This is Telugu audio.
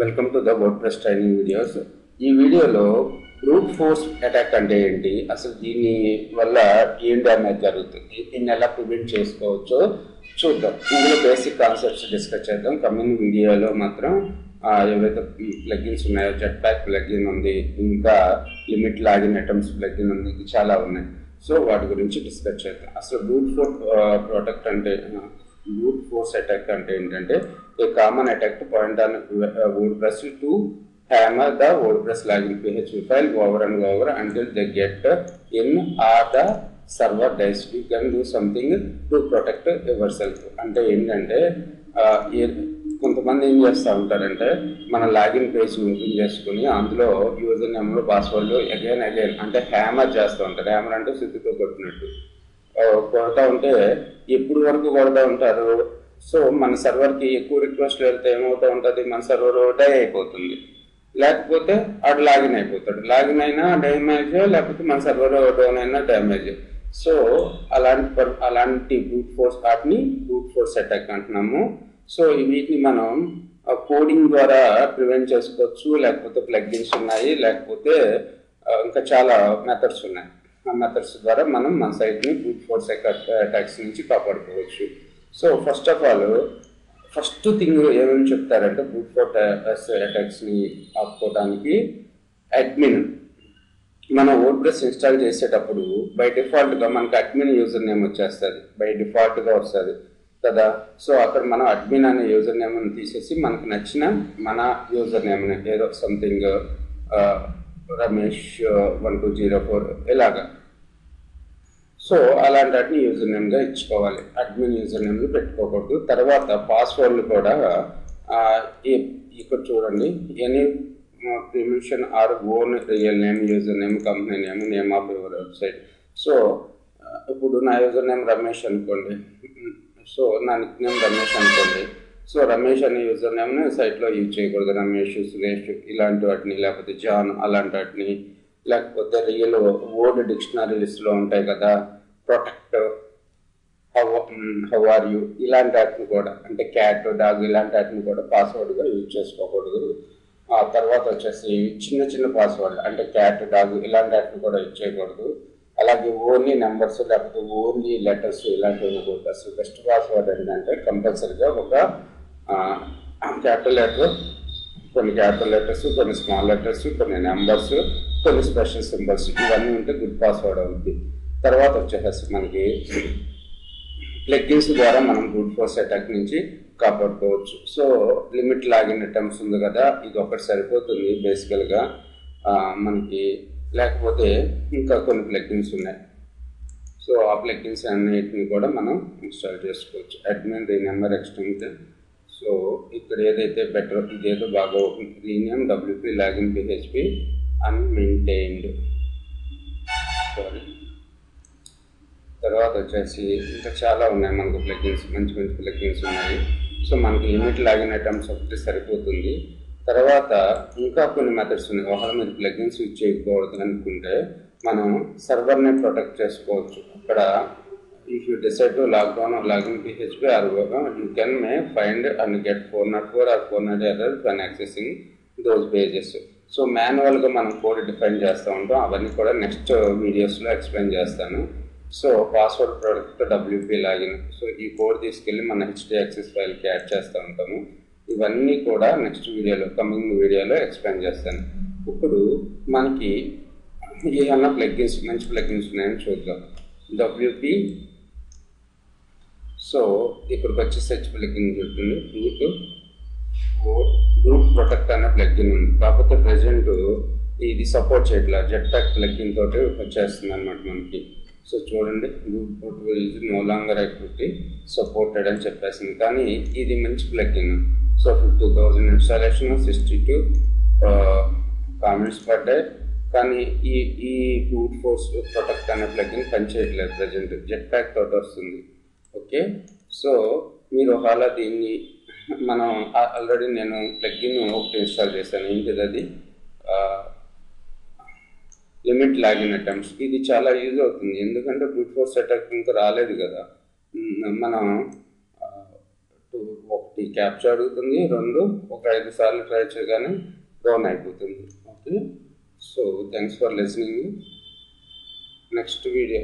Welcome to the WordPress training videos. ఈ వీడియోలో బ్రూట్ ఫోర్స్ అటాక్ అంటే ఏంటి, అసలు దీని వల్ల ఏం డ్యామేజ్ జరుగుతుంది, దీన్ని ఎలా ప్రివెంట్ చేసుకోవచ్చో చూద్దాం. ఇందులో బేసిక్ కాన్సెప్ట్స్ డిస్కస్ చేద్దాం. కమింగ్ వీడియోలో మాత్రం ఏవైతే ప్లగిన్స్ ఉన్నాయో, జెట్ ప్యాక్ ప్లగిన్ ఉంది, ఇంకా లిమిట్ లాగిన్ ఐటమ్స్ ప్లగిన్ ఉంది, ఇది చాలా ఉన్నాయి. సో వాటి గురించి డిస్కస్ చేద్దాం. అసలు బ్రూట్ ఫోర్స్ ప్రోడక్ట్ అంటే brute force attack అంటే ఏంటంటే a common attack to point on WordPress to hammer the WordPress login PHP file over and over until they get in or the server dies. You can do something to protect yourself. అంటే ఏంటంటే కొంతమంది ఏం చేస్తూ ఉంటారంటే మన లాగిన్ పేజ్ ఓపెన్ చేసుకుని అందులో యూజర్ నేమ్ పాస్వర్డ్ అగైన్ అంటే హ్యామర్ చేస్తూ ఉంటారు. హ్యామర్ అంటే సుత్తితో కొట్టినట్టు కొడతా ఉంటే ఎప్పుడు వరకు కొడతా ఉంటారు. సో మన సర్వర్కి ఎక్కువ రిక్వెస్ట్ వెళ్తే ఏమవుతూ ఉంటుంది, మన సర్వర్ డై అయిపోతుంది, లేకపోతే అటు లాగిన్ అయిపోతాడు. లాగిన్ అయినా డ్యామేజ్, లేకపోతే మన సర్వర్ డౌన్ అయినా డ్యామేజ్. సో అలాంటి బ్రూట్ ఫోర్స్ వాటిని బ్రూట్ ఫోర్స్ అటాక్ అంటున్నాము. సో వీటిని మనం కోడింగ్ ద్వారా ప్రివెంట్ చేసుకోవచ్చు, లేకపోతే ప్లగ్ఇన్స్ ఉన్నాయి, లేకపోతే ఇంకా చాలా మెథడ్స్ ఉన్నాయి. ఆ మెథడ్స్ ద్వారా మనం మన సైట్ని బ్రూట్ ఫోర్స్ అటాక్స్ నుంచి కాపాడుకోవచ్చు. So first of all first thing ఏమేమి చెప్తారంటే బ్రూట్ ఫోర్స్ అటాక్స్ని ఆపుకోవడానికి అడ్మిన్. మనం వర్డ్ప్రెస్ ఇన్స్టాల్ చేసేటప్పుడు బై డిఫాల్ట్గా మనకు అడ్మిన్ యూజర్ నేమ్ వచ్చేస్తుంది, బై డిఫాల్ట్గా వస్తుంది కదా. సో అక్కడ మనం అడ్మిన్ అనే యూజర్ నేమ్ని తీసేసి మనకు నచ్చిన మన యూజర్ నేమ్ని ఏదో సంథింగ్ రమేష్ 1204 ఇలాగా. సో అలాంటి వాటిని యూజర్ నేమ్గా ఇచ్చుకోవాలి, అడ్మిన్ యూజర్ నేమ్లు పెట్టుకోకూడదు. తర్వాత పాస్వర్డ్లు కూడా ఇక్కడ చూడండి, any permission or own real name, user name, company name, name of your website. So ఇప్పుడు నా యూజర్ నేమ్ రమేష్ అనుకోండి, సో నా నిక్ నేమ్ రమేష్ అనుకోండి. సో రమేష్ అనే యూజర్ నేమ్ని సైట్లో యూజ్ చేయకూడదు. రమేష్, సురేష్ ఇలాంటి వాటిని, లేకపోతే జాన్ అలాంటి వాటిని, లేకపోతే రియల్ వర్డ్ డిక్షనరీ లిస్ట్లో ఉంటాయి కదా, ప్రొటెక్ట్, హౌ ఆర్ యూ ఇలాంటి వాటిని కూడా, అంటే క్యాట్, డాగ్ ఇలాంటి వాటిని కూడా పాస్వర్డ్గా యూజ్ చేసుకోకూడదు. ఆ తర్వాత వచ్చేసి చిన్న చిన్న పాస్వర్డ్ అంటే క్యాట్, డాగ్ ఇలాంటి వాటిని కూడా యూజ్ చేయకూడదు. అలాగే ఓన్లీ నెంబర్స్, లేకపోతే ఓన్లీ లెటర్స్ ఇలాంటివి ఉండకూడదు. అసలు బెస్ట్ పాస్వర్డ్ ఏంటంటే కంపల్సరీగా ఒక క్యాపిటల్ లెటర్, కొన్ని క్యాపిటల్ లెటర్స్, కొన్ని స్మాల్ లెటర్స్, కొన్ని నెంబర్స్, కొన్ని స్పెషల్ సింబల్స్, ఇవన్నీ ఉంటే గుడ్ పాస్వర్డ్ అవుతుంది. తర్వాత వచ్చేసి మనకి ప్లగ్ఇన్స్ ద్వారా మనం బ్రూట్ ఫోర్స్ అటాక్ నుంచి కాపాడుకోవచ్చు. సో లిమిట్ లాగిన్ ఐటమ్స్ ఉంది కదా, ఇది ఒకటి సరిపోతుంది బేసికల్గా మనకి. లేకపోతే ఇంకా కొన్ని ప్లగ్ఇన్స్ ఉన్నాయి. సో ఆ ప్లగ్ఇన్స్ అన్నిటిని కూడా మనం ఇన్స్టాల్ చేసుకోవచ్చు. Admin రీనేమర్ extent. సో ఇక్కడ ఏదైతే బెటర్, ఇదేదో బాగా rename WP login PHP unmaintained. Sorry, తర్వాత వచ్చేసి ఇంకా చాలా ఉన్నాయి మనకు ప్లగ్ఇన్స్, మంచి మంచి ప్లగ్ఇన్స్ ఉన్నాయి. సో మనకి లిమిట్ లాగిన్ ఐటమ్స్ ఒకటి సరిపోతుంది. తర్వాత ఇంకా కొన్ని మెథడ్స్ ఉన్నాయి. ఒకవేళ మీరు ప్లగ్ఇన్స్ యూజ్ చేయకూడదు అనుకుంటే మనం సర్వర్ని ప్రొటెక్ట్ చేసుకోవచ్చు. అక్కడ if you decide to lockdown login PHP or you can may find and get 404 or 400 error when accessing those pages. So మాన్యువల్గా మనం కోడ్ డిఫైన్ చేస్తూ ఉంటాం, అవన్నీ కూడా నెక్స్ట్ వీడియోస్లో ఎక్స్ప్లెయిన్ చేస్తాను. So password protect WP login. So ఈ కోడ్ తీసుకెళ్ళి మన HTXS ఫైల్కి యాడ్ చేస్తూ ఉంటాము. ఇవన్నీ కూడా నెక్స్ట్ వీడియోలో, కమింగ్ వీడియోలో ఎక్స్ప్లెయిన్ చేస్తాను. ఇప్పుడు మనకి ఏమన్నా ప్లగ్ఇన్స్, మంచి ప్లగ్ఇన్స్ ఉన్నాయని చూద్దాం. WP. సో ఇక్కడికి వచ్చి సెర్చ్ ప్లగ్ఇన్ ఉంటుంది. బ్రూట్ ప్రొటెక్ట్ అనే ప్లగ్ఇన్ ఉంది, కాకపోతే ప్రెజెంట్ ఇది సపోర్ట్ చేయట్లేదు. జెట్ ప్యాక్ ప్లగ్ఇన్ తోటి వచ్చేస్తుంది అనమాట మనకి. సో చూడండి, brute is no longer activity supported అని చెప్పేసింది, కానీ ఇది మంచి ప్లగ్ఇన్. సో 50,000 ఇన్స్టాలేషన్, 62 కామెంట్స్ పడ్డాయి. కానీ ఈ బ్రూట్ ఫోర్స్ ప్రొటెక్ట్ అనే ప్లగ్ఇన్ పనిచేయట్లేదు ప్రజెంట్. జెట్ ప్యాక్ తోటి వస్తుంది. ఓకే, సో మీరు ఒకవేళ దీన్ని మనం ఆల్రెడీ నేను ప్లగ్ఇన్ ఒకటి ఇన్స్టాల్ చేశాను. ఏంటిది అది, లిమిట్ లాగిన్ ఐటమ్స్. ఇది చాలా యూజ్ అవుతుంది, ఎందుకంటే బ్రూట్ ఫోర్స్ అటాక్ ఇంకా రాలేదు కదా. మనం ఒకటి క్యాప్చర్ అడుగుతుంది, రెండు ఒక 5 సార్లు ట్రై చేయగానే డౌన్ అయిపోతుంది. Okay, so thanks for listening. Next video